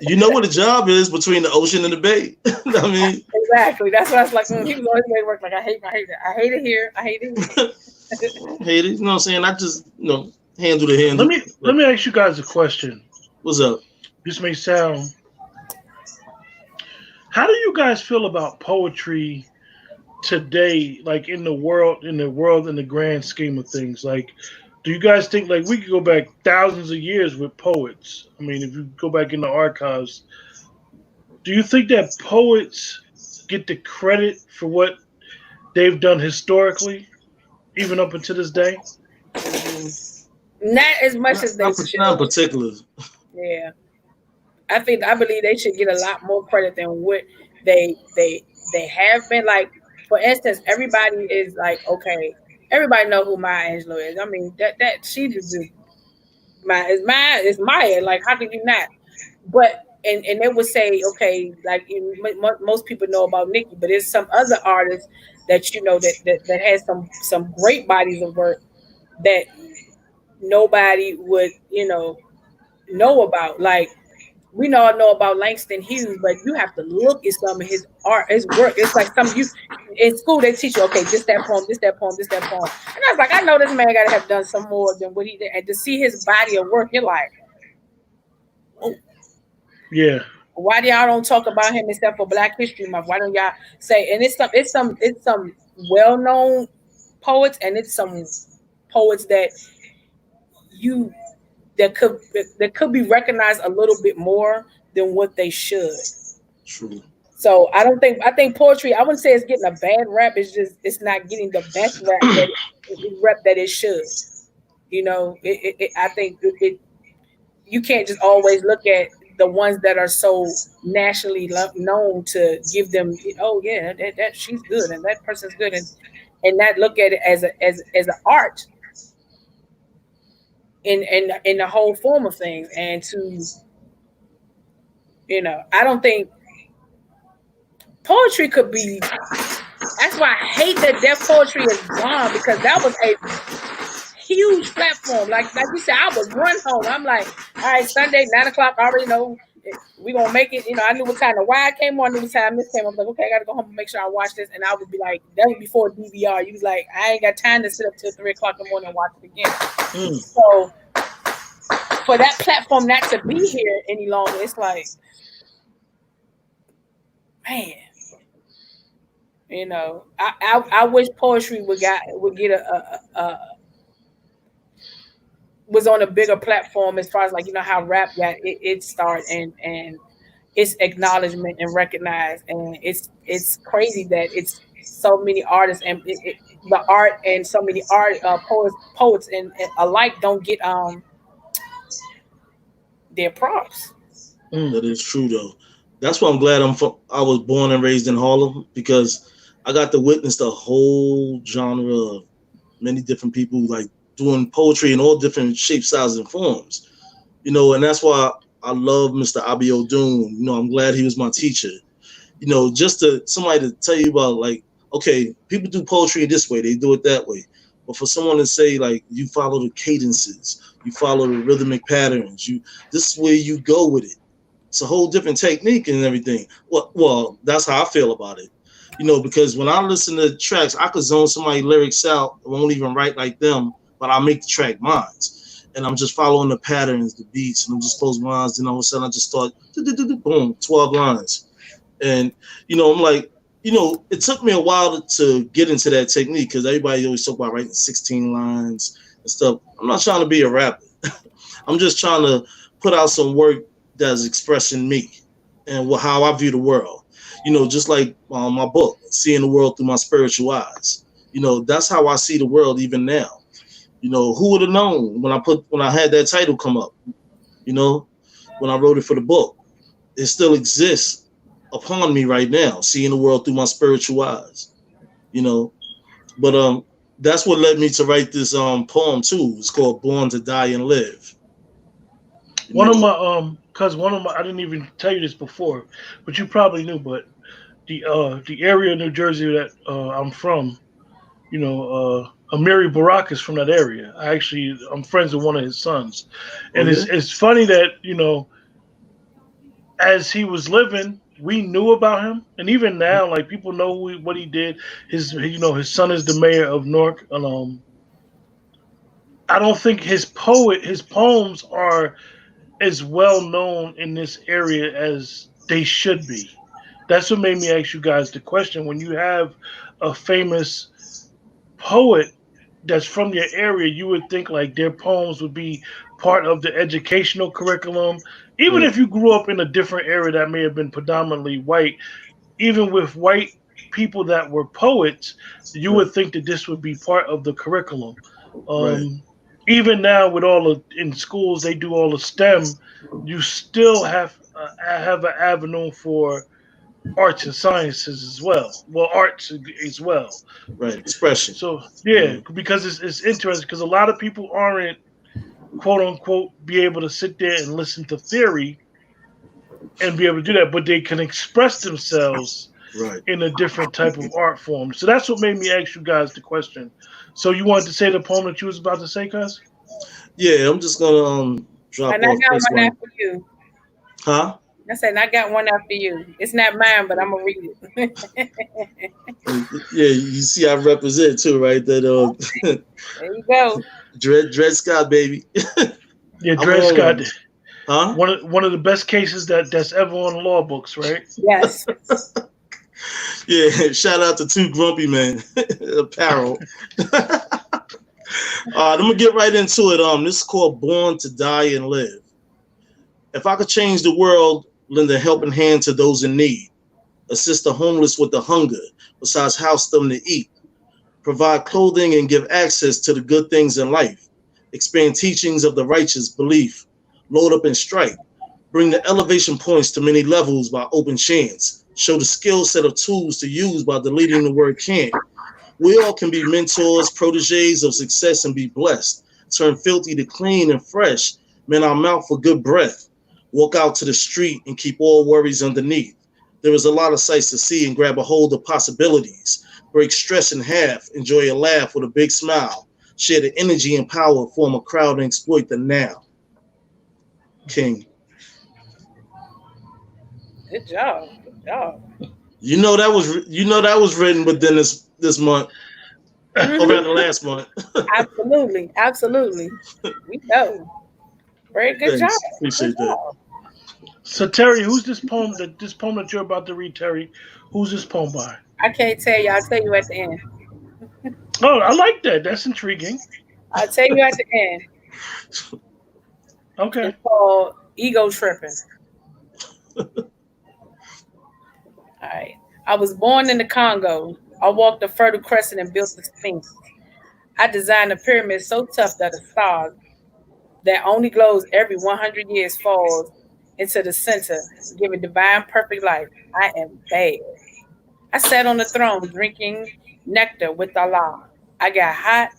B: You know what a job is between the ocean and the bay. I mean,
F: exactly. That's what I was like. He was on his way to work. Like I hate it. I hate it here. I hate it.
B: Hate it. You know what I'm saying? I just handle the handle.
A: Let me ask you guys a question.
B: What's up?
A: This may sound. How do you guys feel about poetry today, like in the world, in the grand scheme of things? Like, do you guys think like we could go back thousands of years with poets? I mean, if you go back in the archives, do you think that poets get the credit for what they've done historically, even up until this day?
F: Not as much as they should.
B: Not particular.
F: Yeah. I believe they should get a lot more credit than what they have been. Like, for instance, everybody is like, okay, everybody know who Maya Angelou is. I mean, that she just it's Maya. Like, how could you not? But and they would say, okay, like most people know about Nikki, but there's some other artists that that has some great bodies of work that nobody would know about. Like, we all know about Langston Hughes, but you have to look at some of his art, his work. It's like in school they teach you, okay, this that poem, this that poem, this that poem. And I was like, I know this man got to have done some more than what he did, and to see his body of work, you're like, oh,
A: yeah.
F: Why do y'all don't talk about him except for Black History Month? Why don't y'all say? And it's some well-known poets, and it's some poets that could be recognized a little bit more than what they should.
B: True.
F: So I think poetry, I wouldn't say it's getting a bad rap. It's just it's not getting the best rap that it should. I think you can't just always look at the ones that are so nationally known to give them, oh yeah, that she's good and that person's good, and and not look at it as an art in the whole form of things. And to, I don't think poetry could be. That's why I hate that deaf poetry is gone, because that was a huge platform. Like you said, I would run home. I'm like, all right, Sunday, 9 o'clock. I already know we gonna make it. I knew what time the Y came on, I knew what time this came on. I was like, okay, I gotta go home and make sure I watch this. And I would be like, that was before DVR. You was like, I ain't got time to sit up till 3 o'clock in the morning and watch it again. So for that platform not to be here any longer, it's like, man. I wish poetry would get a was on a bigger platform, as far as, like, how rap got it start, and its acknowledgement and recognized. And it's crazy that it's so many artists, and the art, and so many poets and alike don't get their props.
B: That is true, though. That's why I'm glad I was born and raised in Harlem, because I got to witness the whole genre of many different people, like, doing poetry in all different shapes, sizes, and forms. And that's why I love Mr. Abi Odun. I'm glad he was my teacher. Just somebody to tell you about, like, okay, people do poetry this way, they do it that way. But for someone to say, like, you follow the cadences, you follow the rhythmic patterns, this is where you go with it. It's a whole different technique and everything. Well, that's how I feel about it. Because when I listen to tracks, I could zone somebody's lyrics out. I won't even write like them, but I'll make the track mine. And I'm just following the patterns, the beats, and I'm just closing my eyes. Then all of a sudden I just start, boom, 12 lines. And, I'm like, it took me a while to get into that technique, because everybody always talk about writing 16 lines and stuff. I'm not trying to be a rapper. I'm just trying to put out some work that's expressing me and how I view the world. Just like my book, Seeing the World Through My Spiritual Eyes. That's how I see the world even now. Who would have known when I had that title come up? When I wrote it for the book, it still exists upon me right now, seeing the world through my spiritual eyes. But that's what led me to write this poem too. It's called "Born to Die and Live."
A: One of my I didn't even tell you this before, but you probably knew. But the area of New Jersey that I'm from, Amiri Barak is from that area. I'm friends with one of his sons, and it's funny that as he was living, we knew about him, and even now, like, people know what he did. His son is the mayor of Newark, and I don't think his poems are as well known in this area as they should be. That's what made me ask you guys the question. When you have a famous poet that's from your area, you would think, like, their poems would be part of the educational curriculum. Even if you grew up in a different area that may have been predominantly white, even with white people that were poets, you would think that this would be part of the curriculum. Even now, with in schools, they do all the STEM. You still have an avenue for arts and sciences as well. Well, arts as well.
B: Right, expression.
A: So because it's interesting, because a lot of people aren't, quote unquote, be able to sit there and listen to theory and be able to do that, but they can express themselves in a different type of art form. So that's what made me ask you guys the question. So you wanted to say the poem that you was about to say, cuz?
B: Yeah, I'm just gonna drop
F: And I
B: off
F: got
B: this
F: one
B: one.
F: after you.
B: Huh?
F: I said, I got one after you. It's not mine, but I'm gonna read it.
B: Yeah, you see I represent too, right? That
F: There you go.
B: Dred Scott, baby.
A: Yeah, Dred Scott.
B: Huh?
A: One of the best cases that's ever on the law books, right?
F: Yes.
B: Yeah, shout out to Two Grumpy Men Apparel. I'm gonna get right into it. This is called "Born to Die and Live." If I could change the world, lend a helping hand to those in need, assist the homeless with the hunger, besides house them to eat, provide clothing and give access to the good things in life, expand teachings of the righteous belief, load up and strike, bring the elevation points to many levels by open chance, show the skill set of tools to use by deleting the word can't, We all can be mentors, proteges of success and be blessed. Turn filthy to clean and fresh. Man, our mouth for good breath. Walk out to the street and keep all worries underneath. There is a lot of sights to see and grab a hold of possibilities. Break stress in half. Enjoy a laugh with a big smile. Share the energy and power, form a crowd and exploit the now. King.
F: Good job. Good job.
B: That was written within this month, or rather last month.
F: Absolutely. Absolutely. We know. Very good job.
B: Thanks.
F: Good
B: Appreciate that.
F: job.
A: So Terry, who's this poem that you're about to read, Terry? Who's this poem by?
F: I can't tell you. I'll tell you at the end.
A: Oh, I like that. That's intriguing.
F: I'll tell you at the end.
A: Okay.
F: It's called Ego Tripping. All right. I was born in the Congo. I walked the Fertile Crescent and built the Sphinx. I designed a pyramid so tough that a star that only glows every 100 years falls into the center, giving divine perfect life. I am bad. I sat on the throne drinking nectar with Allah. I got hot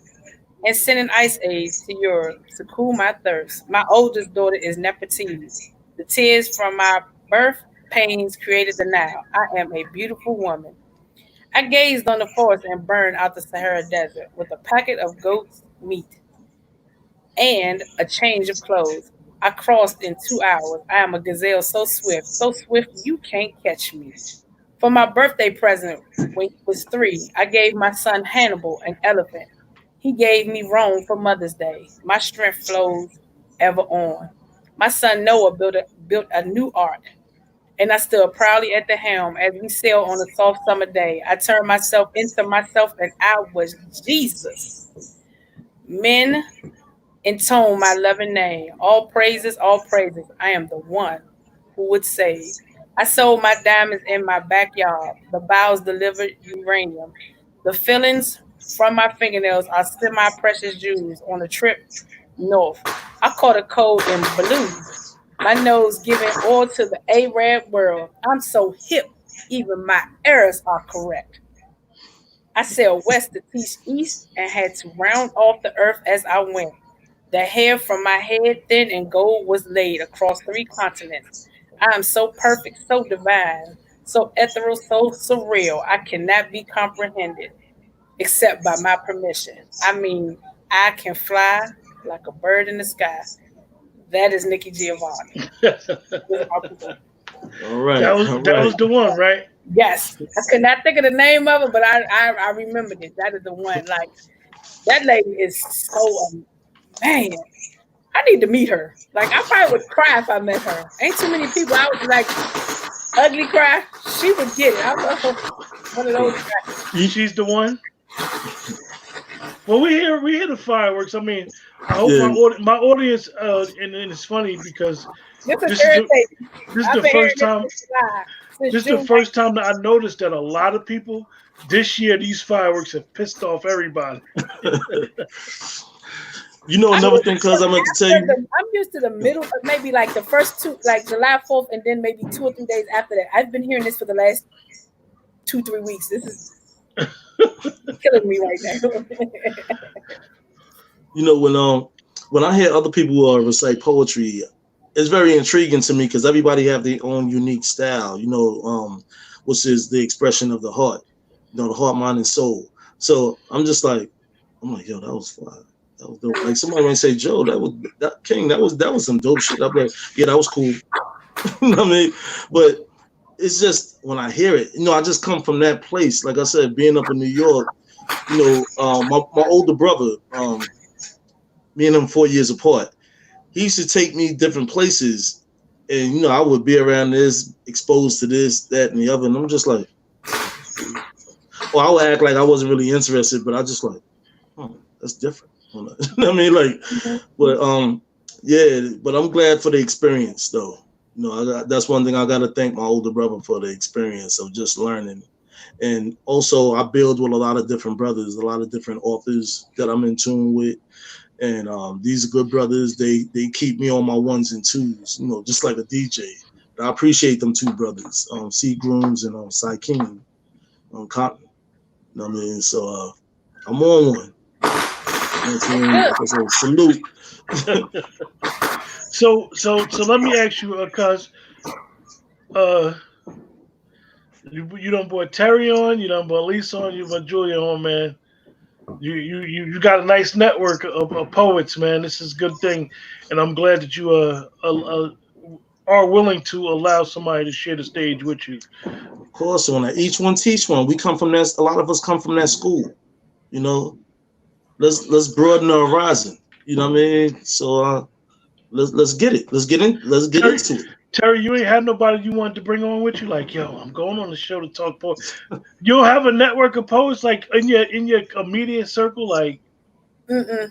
F: and sending ice aids to Europe to cool my thirst. My oldest daughter is Nefertiti. The tears from my birth pains created the Nile. I am a beautiful woman. I gazed on the forest and burned out the Sahara Desert with a packet of goat's meat and a change of clothes. I crossed in 2 hours. I am a gazelle so swift you can't catch me. For my birthday present, when he was 3, I gave my son Hannibal an elephant. He gave me Rome for Mother's Day. My strength flows ever on. My son Noah built a new ark, and I stood proudly at the helm as we sailed on a soft summer day. I turned myself into myself, and I was Jesus. Men intone my loving name. All praises, all praises. I am the one who would save. I sold my diamonds in my backyard. The boughs delivered uranium. The fillings from my fingernails are semi-precious jewels on a trip north. I caught a cold in Belize. My nose giving oil to the Arab world. I'm so hip, even my errors are correct. I sailed west to teach east and had to round off the earth as I went. The hair from my head thin and gold was laid across 3 continents. I am so perfect, so divine, so ethereal, so surreal. I cannot be comprehended except by my permission. I mean, I can fly like a bird in the sky. That is Nikki Giovanni.
B: All right.
A: That was the one, right?
F: Yes, I could not think of the name of it, but I remembered it. That is the one. Like that lady is so man. I need to meet her. Like I probably would cry if I met her. Ain't too many people. I would like ugly cry. She would get it. I love one of those guys.
A: She's the one. Well, we hear the fireworks. I mean, I hope my audience, and it's funny because
F: this is irritating.
A: This is the first time. This is the first time that I noticed that a lot of people this year these fireworks have pissed off everybody.
B: You know another thing, cuz I meant to tell you.
F: I'm used to the middle, maybe like the first 2, like July 4th, and then maybe 2 or 3 days after that. I've been hearing this for the last 2-3 weeks. This is killing me right now.
B: You know, when I hear other people recite poetry, it's very intriguing to me because everybody have their own unique style. You know, which is the expression of the heart. You know, the heart, mind, and soul. So I'm like, yo, that was fire. That was dope. Like somebody might say, Joe, that was some dope shit. I'm like, yeah, that was cool. You know what I mean? But it's just when I hear it, you know, I just come from that place. Like I said, being up in New York, you know, my older brother, me and him 4 years apart, he used to take me different places, and you know, I would be around this, exposed to this, that, and the other, and I'm just like, or I would act like I wasn't really interested, but I just like, that's different. You know what I mean? Like, but yeah, but I'm glad for the experience though. You know, that's one thing I got to thank my older brother for, the experience of just learning. And also I build with a lot of different brothers, a lot of different authors that I'm in tune with. And these are good brothers. They keep me on my ones and twos, you know, just like a DJ. But I appreciate them two brothers, C. Grooms and Cy King, Cotton. You know what I mean? So I'm on one. Like I said, salute.
A: So let me ask you, cuz uh, you done brought Terry on, you done brought Lisa on, you brought Julia on, man. You got a nice network of poets, man. This is a good thing, and I'm glad that you are willing to allow somebody to share the stage with you.
B: Of course, when each one teach one, we come from that. A lot of us come from that school. You know, let's broaden the horizon. You know what I mean? So let's get it. Let's get
A: Terry,
B: into it.
A: Terry, you ain't had nobody you wanted to bring on with you. Like, yo, I'm going on the show to talk poets. You'll have a network of poets like in your immediate circle, like.
F: Mm-mm.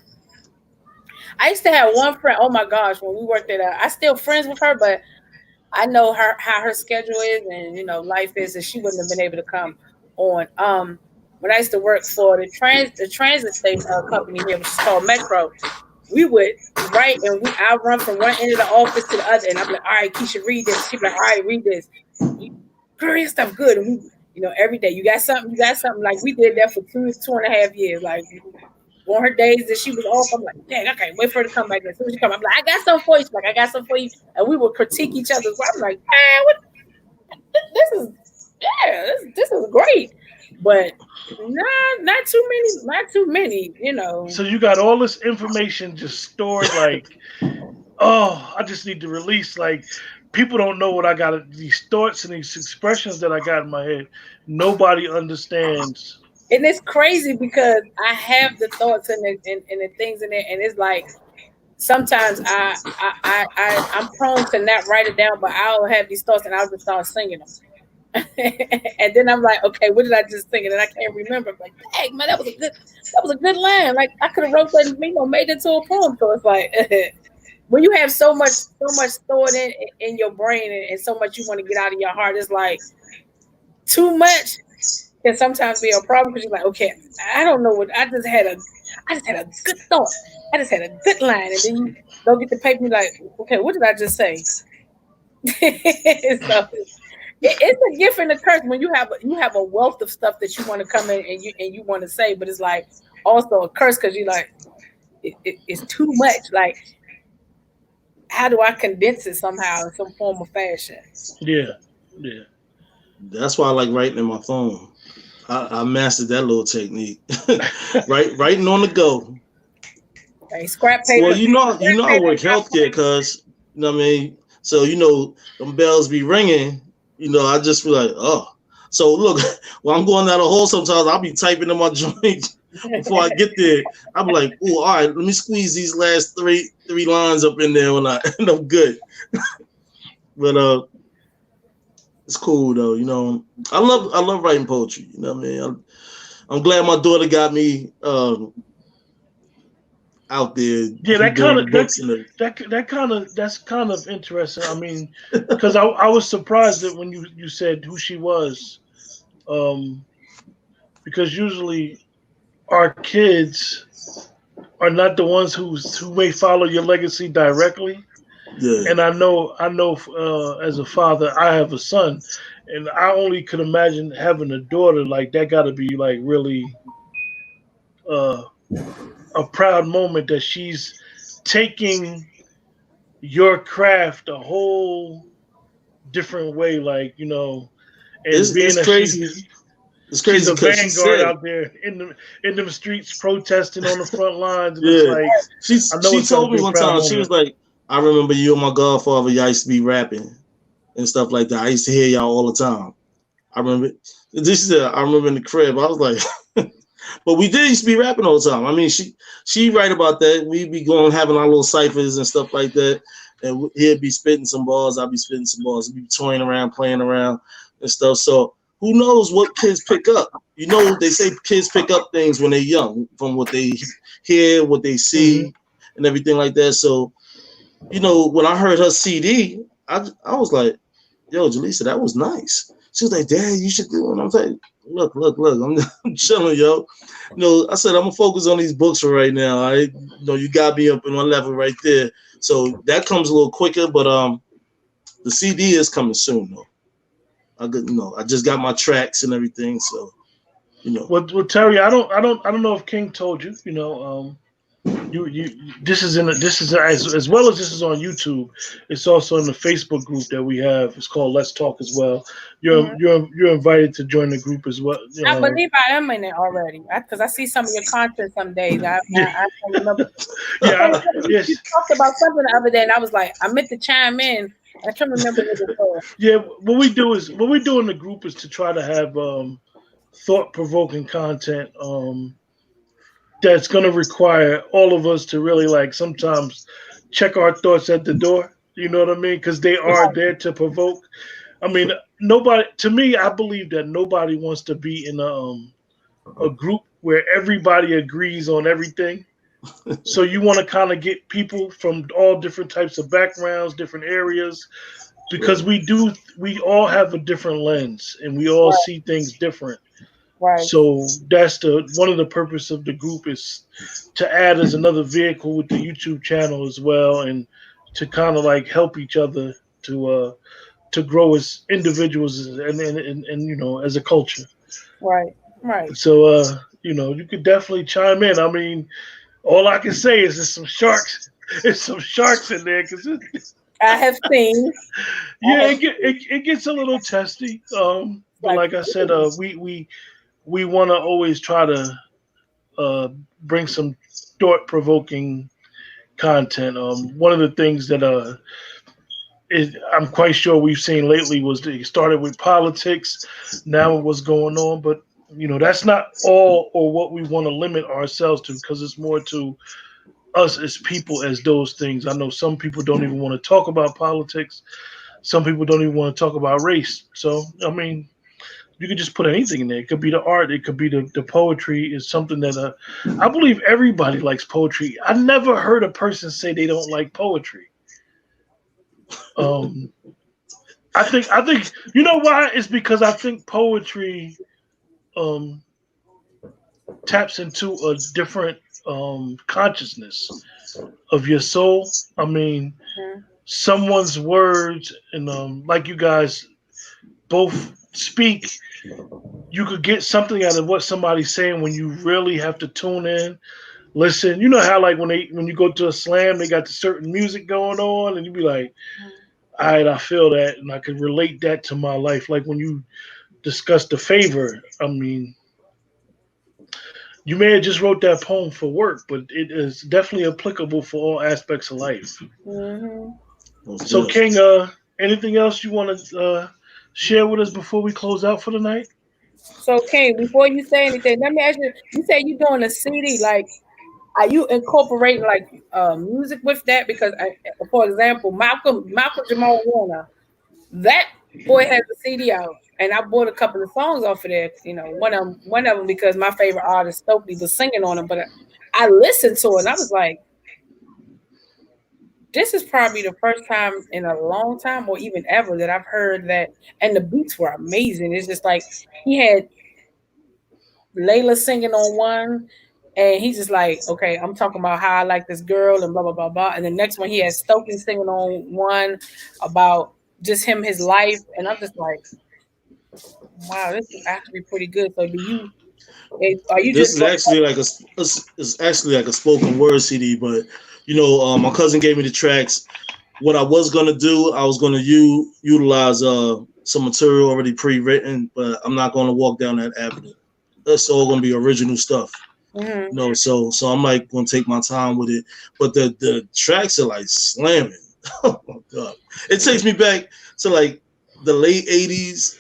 F: I used to have one friend. Oh my gosh, when we worked at, I still friends with her, but I know her how her schedule is, and life is, and she wouldn't have been able to come on. When I used to work for the transit station company here, which is called Metro, we would write, and I run from one end of the office to the other, and I'm like, all right, Keisha, read this. She'd be like, all right, read this. Girl, your stuff good, and we, every day you got something, Like we did that for 2.5 years, like. On her days that she was off, I'm like, dang, I can't wait for her to come back. As soon as she come, I'm like, I got something for you. She's like, I got something for you. And we would critique each other's work. I'm like, man, what? This is, yeah, this is great. But nah, not too many.
A: So you got all this information just stored, like, oh, I just need to release. Like, people don't know what I got. These thoughts and these expressions that I got in my head. Nobody understands.
F: And it's crazy because I have the thoughts and the things in there, and it's like sometimes I'm prone to not write it down, but I'll have these thoughts and I'll just start singing them. And then I'm like, okay, what did I just sing? And I can't remember. I'm like, dang, man, that was a good line. Like I could have wrote that and made it to a poem. So it's like when you have so much stored in your brain and so much you want to get out of your heart, it's like too much can sometimes be a problem because you're like, okay, I don't know what I just had a good thought. I just had a good line, and then you don't get the paper. You're like, okay, what did I just say? So it's a gift and a curse when you have a wealth of stuff that you want to come in and you want to say, but it's like also a curse because you're like, it's too much. Like, how do I condense it somehow in some form of fashion?
A: Yeah.
B: That's why I like writing in my phone. I mastered that little technique. Writing on the go.
F: Like scrap paper.
B: Well, I work healthcare, cause you know what I mean. So them bells be ringing. I just feel like, oh. So look, when I'm going down the hall, sometimes I'll be typing in my joint before I get there. I'm like, oh, all right, let me squeeze these last three lines up in there and I'm good. But it's cool though, I love writing poetry. You know what I mean? I'm glad my daughter got me out there.
A: Yeah, that's kind of interesting. I mean, because I was surprised that when you said who she was, because usually our kids are not the ones who may follow your legacy directly.
B: Yeah.
A: And I know, as a father, I have a son, and I only could imagine having a daughter. Like that, got to be like really uh, a proud moment that she's taking your craft a whole different way. Like and being
B: It's
A: that
B: crazy. It's
A: she's
B: crazy
A: a
B: because
A: vanguard out there in them streets protesting on the front lines, and it's
B: yeah.
A: like I know
B: She
A: it's gonna
B: told
A: be
B: me
A: a
B: one
A: proud
B: time, she
A: moment.
B: was like, I remember you and my godfather, y'all used to be rapping and stuff like that. I used to hear y'all all the time. I remember this is I remember in the crib. I was like, but we did used to be rapping all the time. I mean, she right about that. We'd be going having our little ciphers and stuff like that. And he'd be spitting some bars, I'd be spitting some bars. We'd be toying around, playing around and stuff. So who knows what kids pick up? They say kids pick up things when they're young from what they hear, what they see, and everything like that. So, when I heard her CD, I was like, yo, Jaleesa, that was nice. She was like, Dad, you should do it. And I'm like, look, I'm chilling, yo. I said, I'm gonna focus on these books for right now. You got me up in one level right there. So that comes a little quicker, but the CD is coming soon though. I just got my tracks and everything, so You know.
A: Well, Terry, I don't know if King told you. This is as well as this is on YouTube. It's also in the Facebook group that we have. It's called Let's Talk as well.
F: Mhm.
A: You're invited to join the group as well.
F: I believe I am in it already because I see some of your content some days.
A: Yeah,
F: I can't remember. I can't
A: yeah,
F: remember. You
A: yes,
F: talked about something the other day, and I was like, I meant to chime in. I can't remember what it was.
A: yeah. What we do in the group is to try to have thought provoking content. That's going to require all of us to really like sometimes check our thoughts at the door. You know what I mean? Because they are there to provoke. I mean, nobody. To me, I believe that nobody wants to be in a group where everybody agrees on everything. So you want to kind of get people from all different types of backgrounds, different areas, because
B: Right.
A: we all have a different lens and we all
F: Right,
A: see things different.
F: right,
A: So that's the one of the purpose of the group is to add as another vehicle with the YouTube channel as well, and to kind of like help each other to grow as individuals and as a culture.
F: right, right.
A: So you could definitely chime in. I mean, all I can say is there's some sharks. There's some sharks in there because
F: I have seen. I
A: yeah,
F: have
A: it gets a little testy. But
F: like,
A: like I said, we want to always try to uh, bring some thought provoking content. One of the things that I'm quite sure we've seen lately was that it started with politics, now what's going on, but that's not all or what we want to limit ourselves to because it's more to us as people as those things. I know some people don't even want to talk about politics. Some people don't even want to talk about race. So I mean, you could just put anything in there. It could be the art. It could be the poetry. Is something that I believe everybody likes poetry. I never heard a person say they don't like poetry. Um, I think you know why? It's because I think poetry um, taps into a different consciousness of your soul. I mean,
F: mhm.
A: someone's words and like you guys both speak, you could get something out of what somebody's saying when you really have to tune in, listen. You know how like when you go to a slam, they got the certain music going on, and you be like, all right, I feel that, and I could relate that to my life. Like when you discuss the favor, I mean, you may have just wrote that poem for work, but it is definitely applicable for all aspects of life.
F: Mhm.
B: Most
A: So,
B: definitely.
A: King, anything else you want to share with us before we close out for the night?
F: So, King, before you say anything, let me ask you. You say you doing a CD, like, are you incorporating like music with that? Because, for example, Malcolm Jamal Warner, that boy has a CD out, and I bought a couple of songs off of there. One of them because my favorite artist Stokely was singing on them, but I listened to it and I was like, this is probably the first time in a long time, or even ever, that I've heard that. And the beats were amazing. It's just like he had Layla singing on one, and he's just like, okay, I'm talking about how I like this girl and blah blah blah blah. And the next one he has Stokely singing on one about just him, his life, and I'm just like, wow, this is actually pretty good. So are you
B: This
F: just
B: is actually like it's actually like a spoken word CD, but my cousin gave me the tracks. What I was gonna do, I was gonna utilize some material already pre-written, but I'm not gonna walk down that avenue. That's all gonna be original stuff.
F: mm-hmm,
B: So I'm like gonna take my time with it. But the tracks are like slamming. Oh my god. It takes me back to like the late 80s,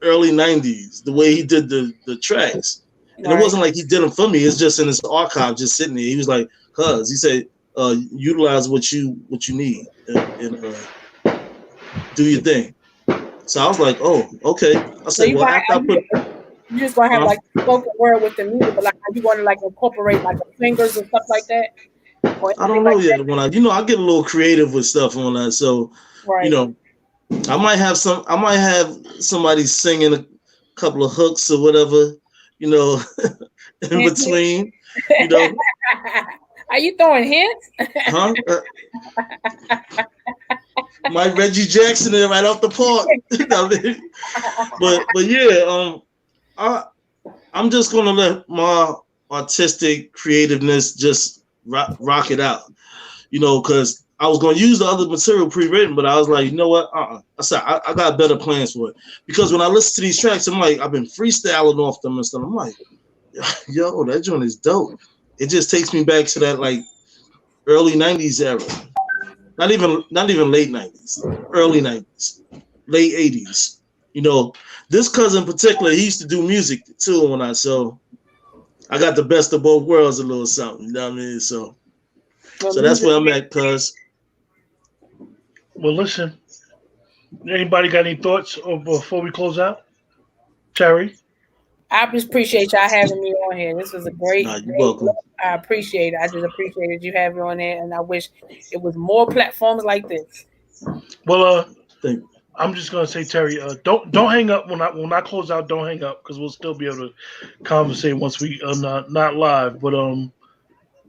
B: early 90s, the way he did the tracks. And it
F: right?
B: wasn't like he did them for me, it's just in his archive just sitting there. He was like, cuz he said, utilize what you need and do your thing. So I was like, oh, okay. I
F: So
B: said, well, after I put
F: you just gonna have
B: huh?
F: like spoken word with the music, but like are you gonna like incorporate like the fingers and stuff like that or
B: I
F: anything
B: don't
F: like
B: know
F: that?
B: yet. When I get a little creative with stuff on that. So, you
F: Right.
B: know, I might have somebody singing a couple of hooks or whatever, you know, in between, you know,
F: Are you throwing hints?
B: huh? My Reggie Jackson there right off the park. You know what I mean? But yeah, I I'm just gonna let my artistic creativeness just rock it out, because I was gonna use the other material pre-written, but I was like, you know what? I said I got better plans for it, because when I listen to these tracks, I'm like, I've been freestyling off them and stuff. I'm like, yo, that joint is dope. It just takes me back to that like early '90s era. Not even late '90s, early '90s, late '80s. This cousin in particular, he used to do music too. So I got the best of both worlds, a little something. You know what I mean? So that's where I'm at, cuz.
A: Well, listen. Anybody got any thoughts before we close out? Terry?
F: I just appreciate y'all having me on here. This was a great,
B: Nah, you're
F: great.
B: welcome.
F: I appreciate it. I just appreciated you having me on there, and I wish it was more platforms like this.
A: Well,
B: Thank you.
A: I'm just gonna say, Terry, don't hang up when I close out. Don't hang up because we'll still be able to conversate once we not live. But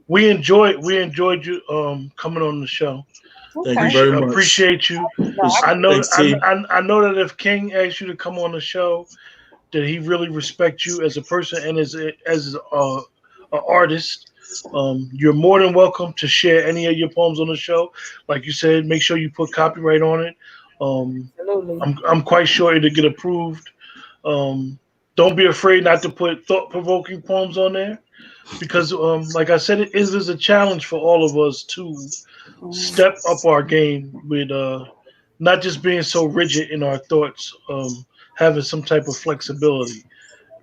A: we enjoyed you coming on the show.
B: Thank you
F: Okay.
B: very much.
A: Appreciate you.
F: No,
A: I know
B: Thanks, T.
A: I know that if King asked you to come on the show, that he really respects you as a person and as a artist. You're more than welcome to share any of your poems on the show. Like you said, make sure you put copyright on it.
F: absolutely.
A: I'm quite sure it'll get approved. Um, don't be afraid not to put thought provoking poems on there because, like I said, it is a challenge for all of us to step up our game with not just being so rigid in our thoughts, having some type of flexibility.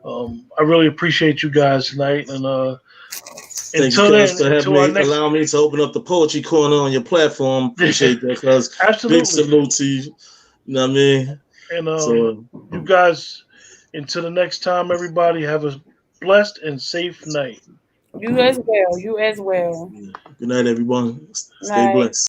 A: I really appreciate you guys tonight, and
B: Thank you
A: until
B: guys
A: then,
B: for having
A: until our
B: me,
A: next,
B: allow me to open up the poetry corner on your platform. Appreciate that, cuz. Big
A: absolutely,
B: salute to you. You know what I mean?
A: and
B: So,
A: you guys, until the next time, everybody have a blessed and safe night.
F: You as well. You as well.
B: good night, everyone. Stay
F: Night.
B: blessed.